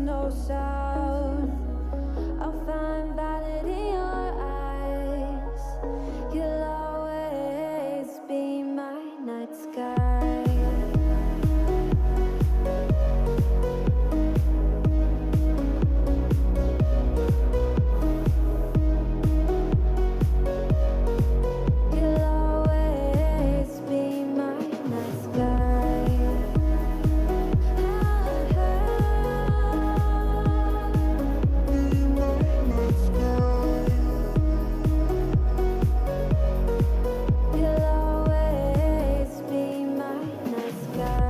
no sound. I'll find valid in your eyes. You'll always be my night sky. You'll always be my night sky. You'll always be my night sky.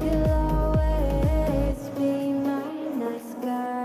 You'll always be my night sky.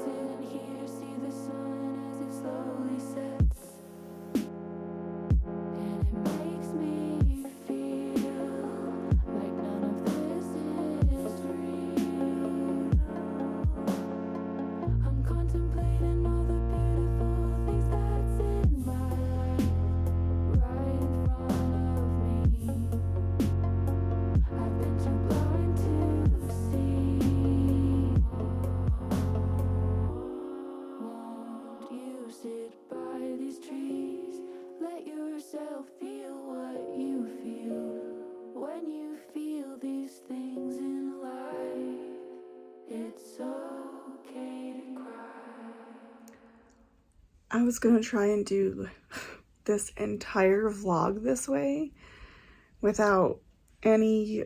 Sitting here, see the sun as it slowly sets, and it makes me feel like none of this is real. I'm contemplating all the beautiful things that's in my life, right in front of me. I've been too blind to see. Won't you sit by these trees? Let yourself feel what you feel. When you feel these things in life, it's okay to cry. I was gonna try and do this entire vlog this way without any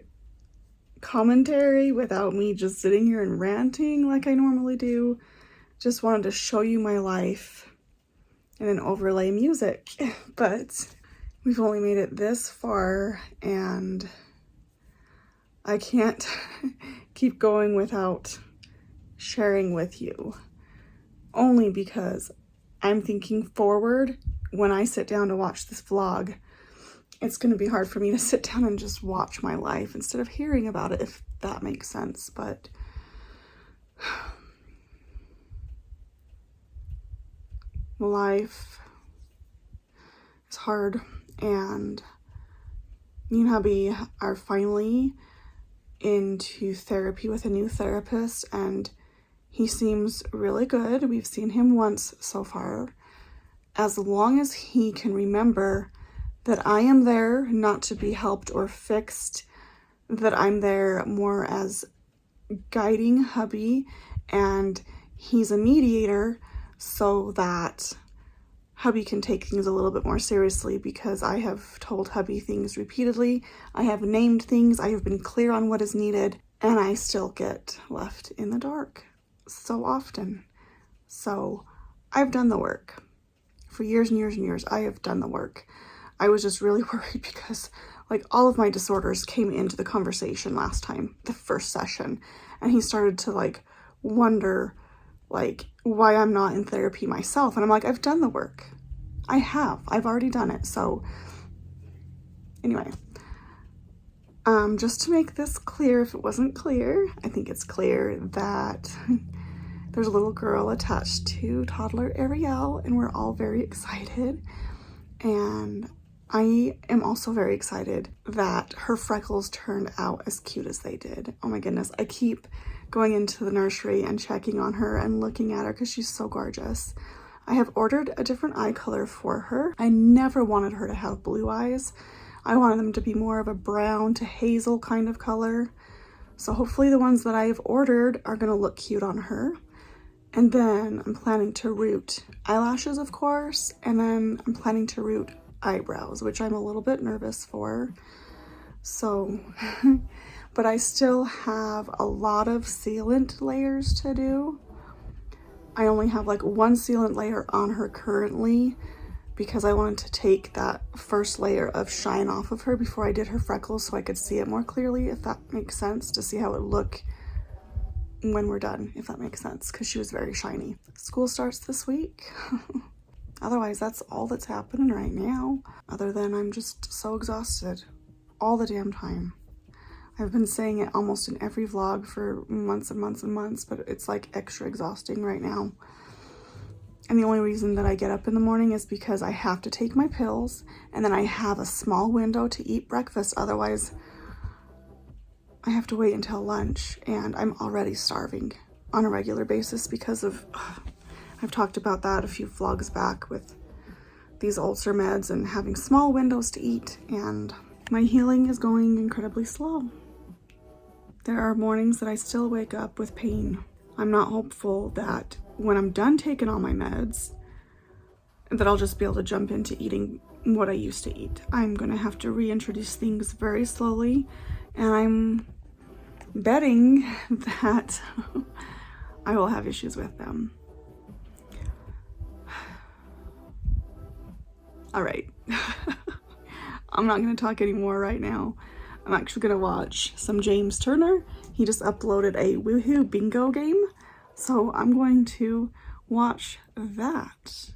commentary, without me just sitting here and ranting like I normally do. Just wanted to show you my life and then overlay music. But we've only made it this far and I can't keep going without sharing with you. Only because I'm thinking forward when I sit down to watch this vlog. It's going to be hard for me to sit down and just watch my life instead of hearing about it, if that makes sense. But life is hard, and me and hubby are finally into therapy with a new therapist, and he seems really good. We've seen him once so far. As long as he can remember that I am there not to be helped or fixed, that I'm there more as guiding hubby, and he's a mediator so that hubby can take things a little bit more seriously, because I have told hubby things repeatedly. I have named things. I have been clear on what is needed, and I still get left in the dark so often. So I've done the work. For years and years and years, I have done the work. I was just really worried because like all of my disorders came into the conversation last time, the first session, and he started to like wonder like why I'm not in therapy myself. And I'm like, I've done the work. I've already done it. So anyway, Just to make this clear, if it wasn't clear, I think it's clear that There's a little girl attached to toddler Erielle, and we're all very excited. And I am also very excited that her freckles turned out as cute as they did. Oh my goodness, I keep going into the nursery and checking on her and looking at her because she's so gorgeous. I have ordered a different eye color for her. I never wanted her to have blue eyes. I wanted them to be more of a brown to hazel kind of color. So hopefully the ones that I have ordered are gonna look cute on her. And then I'm planning to root eyelashes, of course, and then I'm planning to root eyebrows, which I'm a little bit nervous for. So, but I still have a lot of sealant layers to do. I only have like one sealant layer on her currently because I wanted to take that first layer of shine off of her before I did her freckles so I could see it more clearly, if that makes sense, to see how it would look when we're done, if that makes sense, because she was very shiny. School starts this week. Otherwise, that's all that's happening right now, other than I'm just so exhausted all the damn time. I've been saying it almost in every vlog for months and months and months, but it's like extra exhausting right now. And the only reason that I get up in the morning is because I have to take my pills, and then I have a small window to eat breakfast. Otherwise, I have to wait until lunch, and I'm already starving on a regular basis because of, I've talked about that a few vlogs back with these ulcer meds and having small windows to eat, and my healing is going incredibly slow. There are mornings that I still wake up with pain. I'm not hopeful that when I'm done taking all my meds, that I'll just be able to jump into eating what I used to eat. I'm gonna have to reintroduce things very slowly, and I'm betting that I will have issues with them. All right. I'm not gonna talk anymore right now. I'm actually gonna watch some James Turner. He just uploaded a Woohoo bingo game, so I'm going to watch that.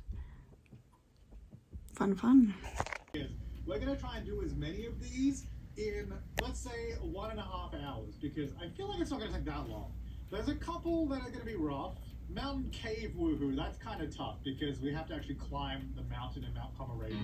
Fun. We're gonna try and do as many of these in, let's say, 1.5 hours, because I feel like it's not gonna take that long. There's a couple that are gonna be rough. Mountain Cave Woohoo, that's kind of tough because we have to actually climb the mountain in 𝒬𝒾𝓃𝓉.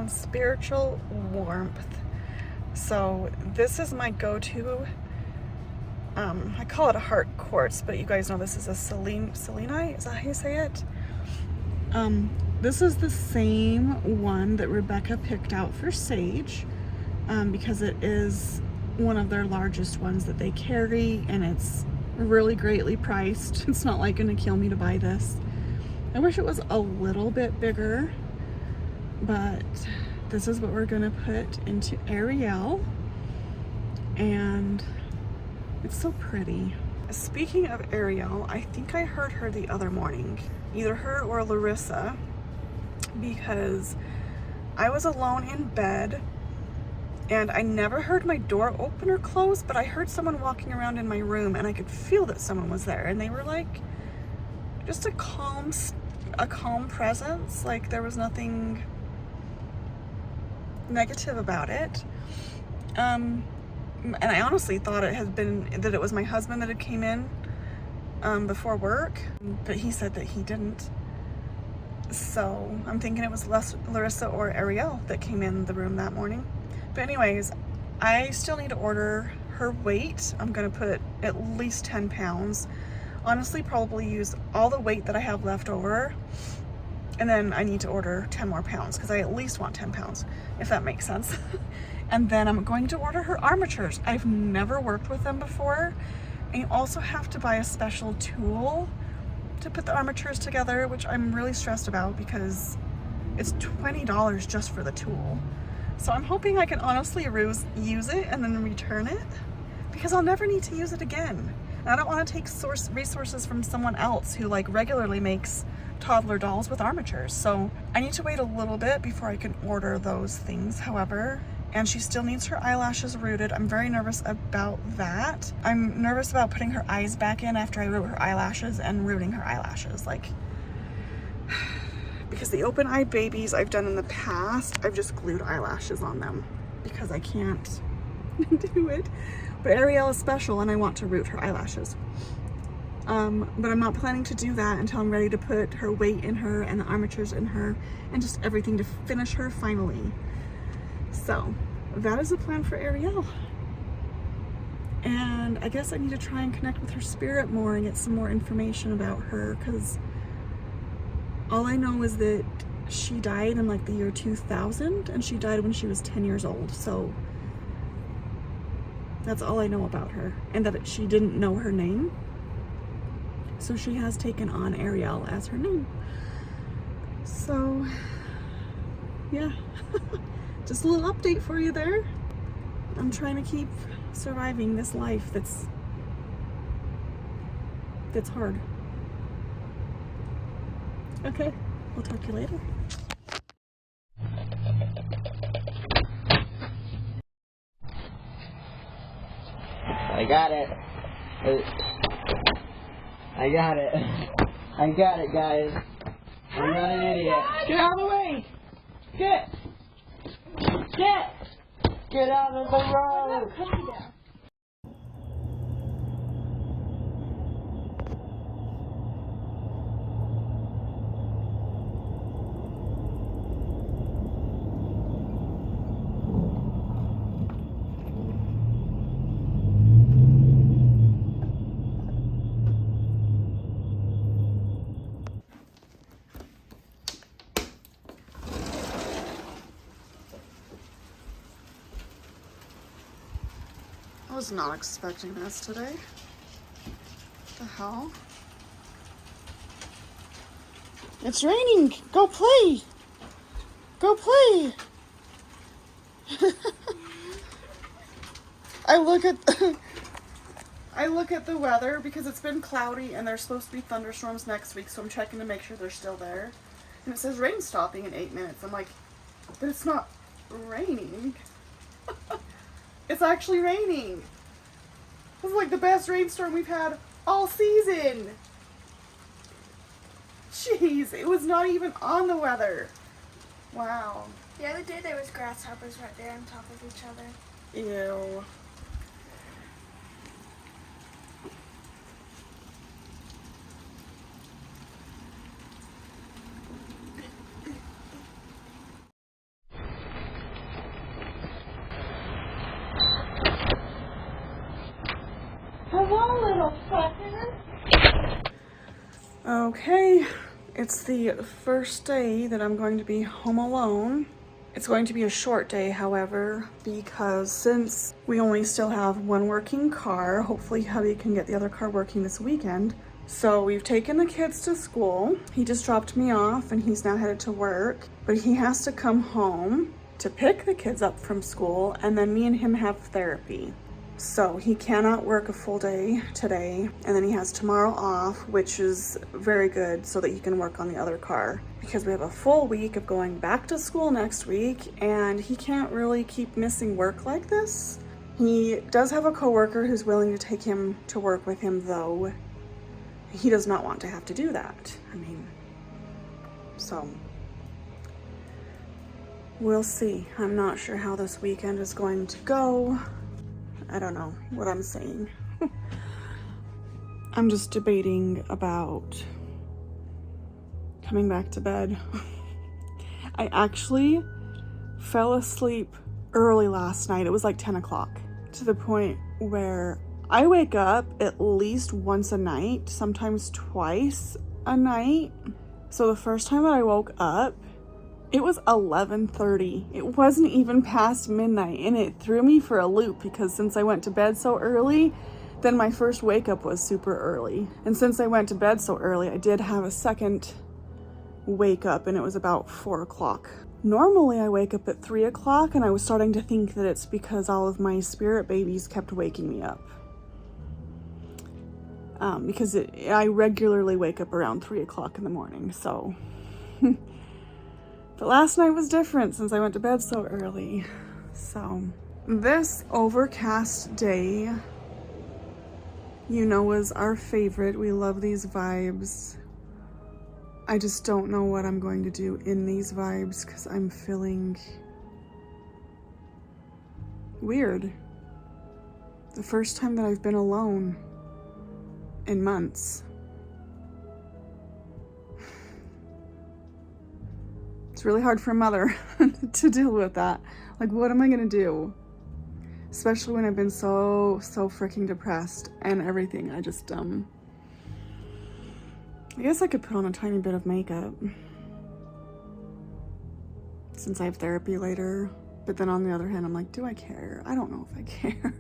on spiritual warmth. So this is my go-to. I call it a heart quartz, but you guys know this is a selenite. Is that how you say it? This is the same one that Rebecca picked out for Sage, because it is one of their largest ones that they carry, and it's really greatly priced. It's not like gonna kill me to buy this. I wish it was a little bit bigger, but this is what we're gonna put into Erielle, and it's so pretty. Speaking of Erielle, I think I heard her the other morning, either her or Larissa, because I was alone in bed and I never heard my door open or close, but I heard someone walking around in my room and I could feel that someone was there, and they were like just a calm presence, like there was nothing negative about it. And I honestly thought it was my husband that had came in before work, but he said that he didn't. So I'm thinking it was Larissa or Erielle that came in the room that morning. But anyways, I still need to order her weight. I'm gonna put at least 10 pounds. Honestly, probably use all the weight that I have left over, and then I need to order 10 more pounds because I at least want 10 pounds, if that makes sense. And then I'm going to order her armatures. I've never worked with them before. And you also have to buy a special tool to put the armatures together, which I'm really stressed about because it's $20 just for the tool. So I'm hoping I can honestly use it and then return it, because I'll never need to use it again. And I don't want to take resources from someone else who like regularly makes toddler dolls with armatures. So I need to wait a little bit before I can order those things, however. And she still needs her eyelashes rooted. I'm very nervous about that. I'm nervous about putting her eyes back in after I root her eyelashes and rooting her eyelashes. Like, because the open eye babies I've done in the past, I've just glued eyelashes on them because I can't do it. But Erielle is special and I want to root her eyelashes. But I'm not planning to do that until I'm ready to put her weight in her and the armatures in her and just everything to finish her finally. So that is the plan for Erielle. And I guess I need to try and connect with her spirit more and get some more information about her, because all I know is that she died in like the year 2000, and she died when she was 10 years old. So that's all I know about her, and that she didn't know her name. So she has taken on Erielle as her name. So yeah. Just a little update for you there. I'm trying to keep surviving this life that's hard. Okay, we'll talk to you later. I got it. I got it. I got it, guys. I'm not an idiot. Get out of the way! Get out of the road! I was not expecting this today. What the hell? It's raining. Go play. Go play. I look at the weather because it's been cloudy and there's supposed to be thunderstorms next week, so I'm checking to make sure they're still there. And it says rain stopping in 8 minutes. I'm like, but it's not raining. It's actually raining. This is like the best rainstorm we've had all season. Jeez, it was not even on the weather. Wow. The other day there was grasshoppers right there on top of each other. Ew. Okay, it's the first day that I'm going to be home alone. It's going to be a short day, however, because since we only still have one working car, hopefully hubby can get the other car working this weekend. So we've taken the kids to school. He just dropped me off and he's now headed to work, but he has to come home to pick the kids up from school, and then me and him have therapy. So he cannot work a full day today, and then he has tomorrow off, which is very good so that he can work on the other car, because we have a full week of going back to school next week, and he can't really keep missing work like this. He does have a coworker who's willing to take him to work with him, though he does not want to have to do that. I mean, so we'll see. I'm not sure how this weekend is going to go. I don't know what I'm saying. I'm just debating about coming back to bed. I actually fell asleep early last night. It was like 10 o'clock, to the point where I wake up at least once a night, sometimes twice a night. So the first time that I woke up, it was 11:30. It wasn't even past midnight, and it threw me for a loop because since I went to bed so early, then my first wake up was super early. And since I went to bed so early, I did have a second wake up, and it was about 4 o'clock. Normally I wake up at 3 o'clock, and I was starting to think that it's because all of my spirit babies kept waking me up. Because I regularly wake up around 3 o'clock in the morning, so... But last night was different since I went to bed so early. So this overcast day, you know, is our favorite. We love these vibes. I just don't know what I'm going to do in these vibes because I'm feeling weird. The first time that I've been alone in months. It's really hard for a mother to deal with that. Like, what am I gonna do? Especially when I've been so freaking depressed and everything. I just, I guess I could put on a tiny bit of makeup since I have therapy later. But then on the other hand, I'm like, do I care? I don't know if I care.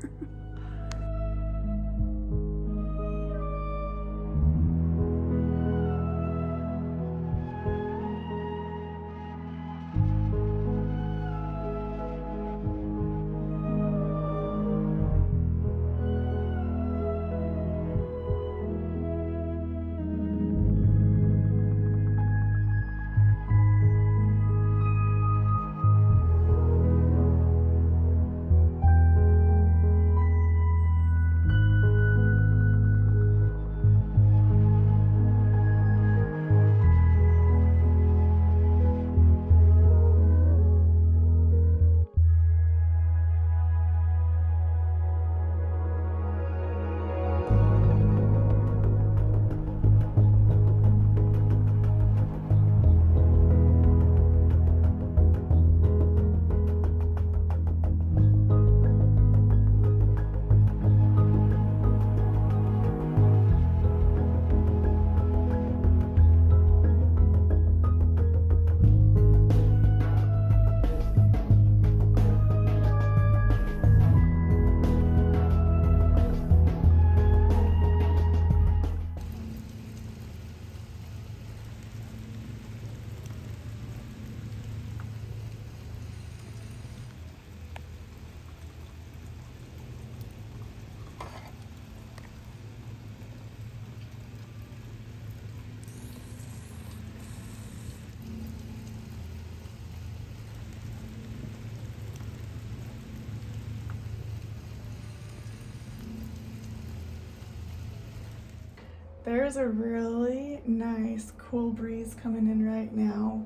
There's a really nice cool breeze coming in right now,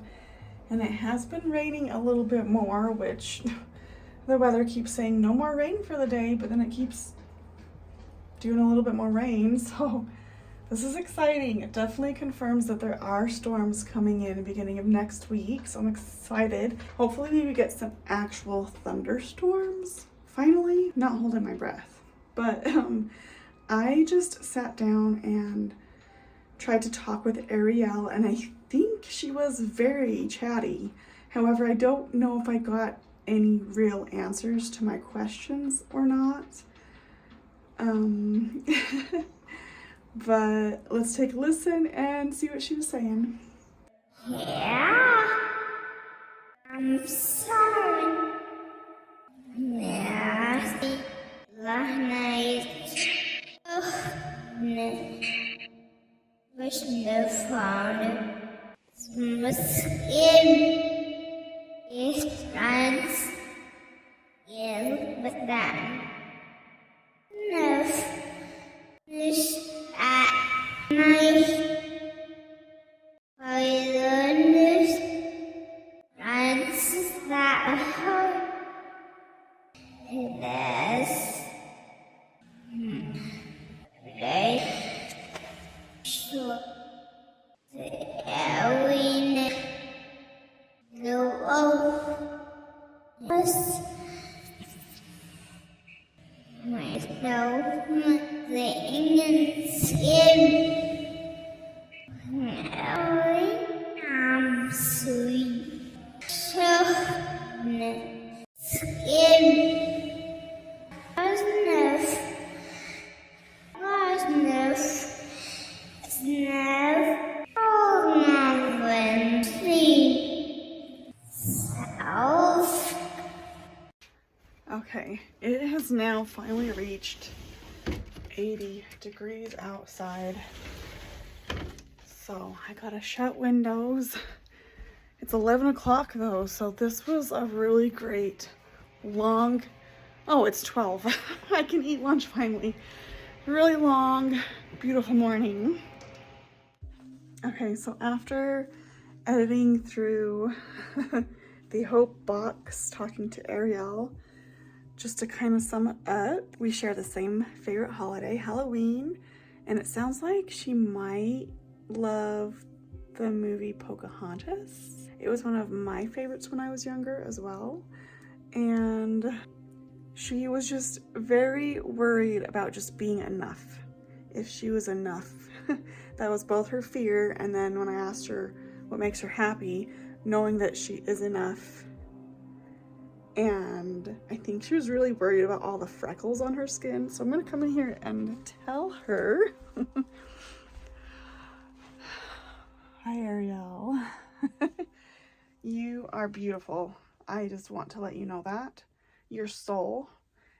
and it has been raining a little bit more, which the weather keeps saying no more rain for the day, but then it keeps doing a little bit more rain, so this is exciting. It definitely confirms that there are storms coming in the beginning of next week, so I'm excited. Hopefully we get some actual thunderstorms finally. Not holding my breath, but I just sat down and tried to talk with Erielle, and I think she was very chatty. However, I don't know if I got any real answers to my questions or not. But let's take a listen and see what she was saying. Yeah, I'm sorry. Yeah, Okay, it has now finally reached 80 degrees outside. So I gotta shut windows. It's 11 o'clock though, so this was a really great long, oh, it's 12. I can eat lunch finally. Really long, beautiful morning. Okay, so after editing through the Hope box, talking to Erielle, just to kind of sum it up, we share the same favorite holiday, Halloween, and it sounds like she might love the movie Pocahontas. It was one of my favorites when I was younger as well, and she was just very worried about just being enough, if she was enough. That was both her fear, and then when I asked her what makes her happy, knowing that she is enough. And I think she was really worried about all the freckles on her skin. So I'm gonna come in here and tell her. Hi, Erielle. You are beautiful. I just want to let you know that. Your soul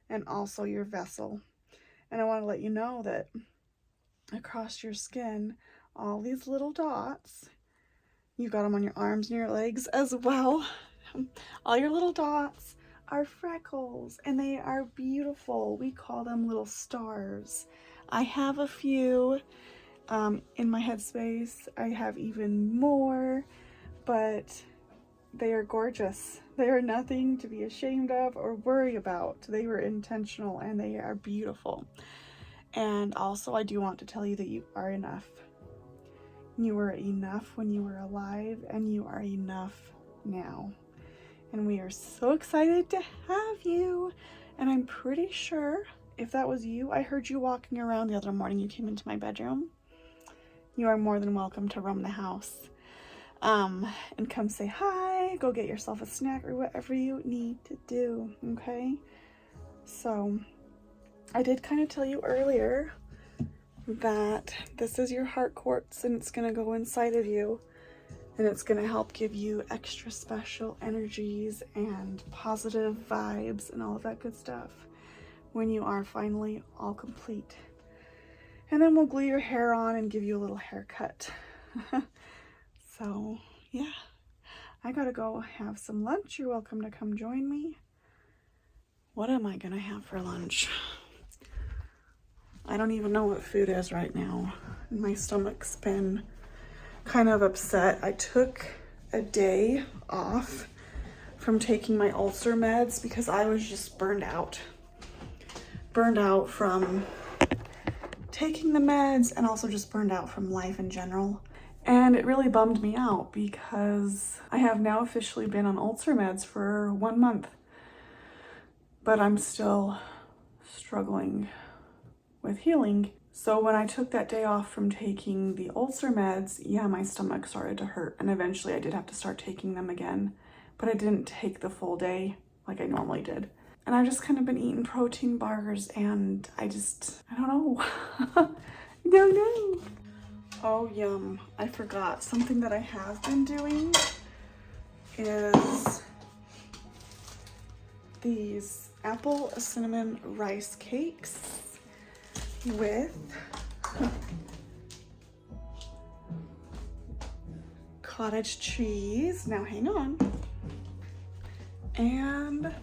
and also your vessel. And I want to let you know that across your skin, all these little dots, you got them on your arms and your legs as well. All your little dots are freckles, and they are beautiful. We call them little stars. I have a few in my headspace. I have even more, but they are gorgeous. They are nothing to be ashamed of or worry about. They were intentional and they are beautiful. And also, I do want to tell you that you are enough. You were enough when you were alive, and you are enough now. And we are so excited to have you. And I'm pretty sure if that was you, I heard you walking around the other morning. You came into my bedroom. You are more than welcome to roam the house. And come say hi, go get yourself a snack or whatever you need to do, okay? So I did kind of tell you earlier that this is your heart quartz, and it's going to go inside of you. And it's going to help give you extra special energies and positive vibes and all of that good stuff when you are finally all complete. And then we'll glue your hair on and give you a little haircut. So, yeah. I gotta go have some lunch. You're welcome to come join me. What am I going to have for lunch? I don't even know what food is right now. My stomach's been kind of upset. I took a day off from taking my ulcer meds because I was just burned out from taking the meds, and also just burned out from life in general. And it really bummed me out because I have now officially been on ulcer meds for 1 month, but I'm still struggling with healing. So when I took that day off from taking the ulcer meds, yeah, my stomach started to hurt, and eventually I did have to start taking them again, but I didn't take the full day like I normally did. And I've just kind of been eating protein bars, and I don't know. I don't know. Oh, yum. I forgot. Something that I have been doing is these apple cinnamon rice cakes with cottage cheese. Now hang on. And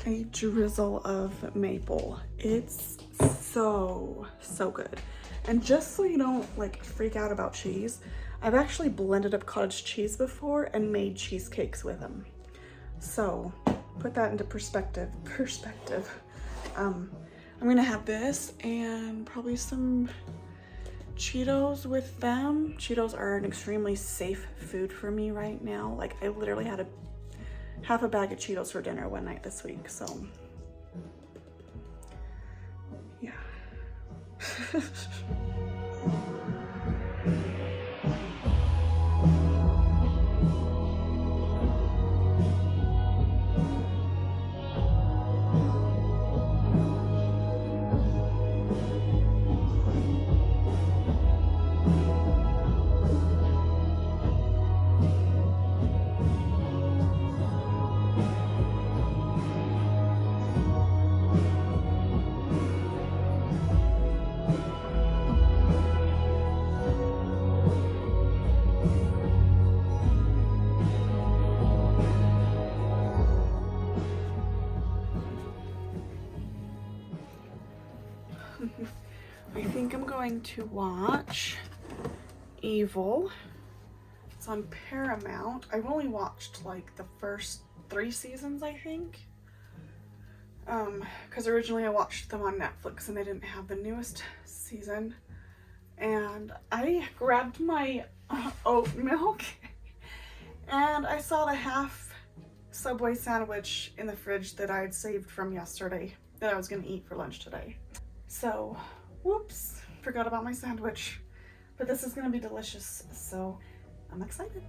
a drizzle of maple. It's so good. And just so you don't like freak out about cheese, I've actually blended up cottage cheese before and made cheesecakes with them. So put that into perspective. I'm gonna have this and probably some Cheetos with them. Cheetos are an extremely safe food for me right now. Like, I literally had half a bag of Cheetos for dinner one night this week, so yeah. I think I'm going to watch Evil. It's on Paramount. I've only watched like the first 3 seasons, I think. Because originally I watched them on Netflix and they didn't have the newest season. And I grabbed my oat milk and I saw the half Subway sandwich in the fridge that I had saved from yesterday that I was gonna eat for lunch today. So, whoops, forgot about my sandwich. But this is gonna be delicious, so I'm excited.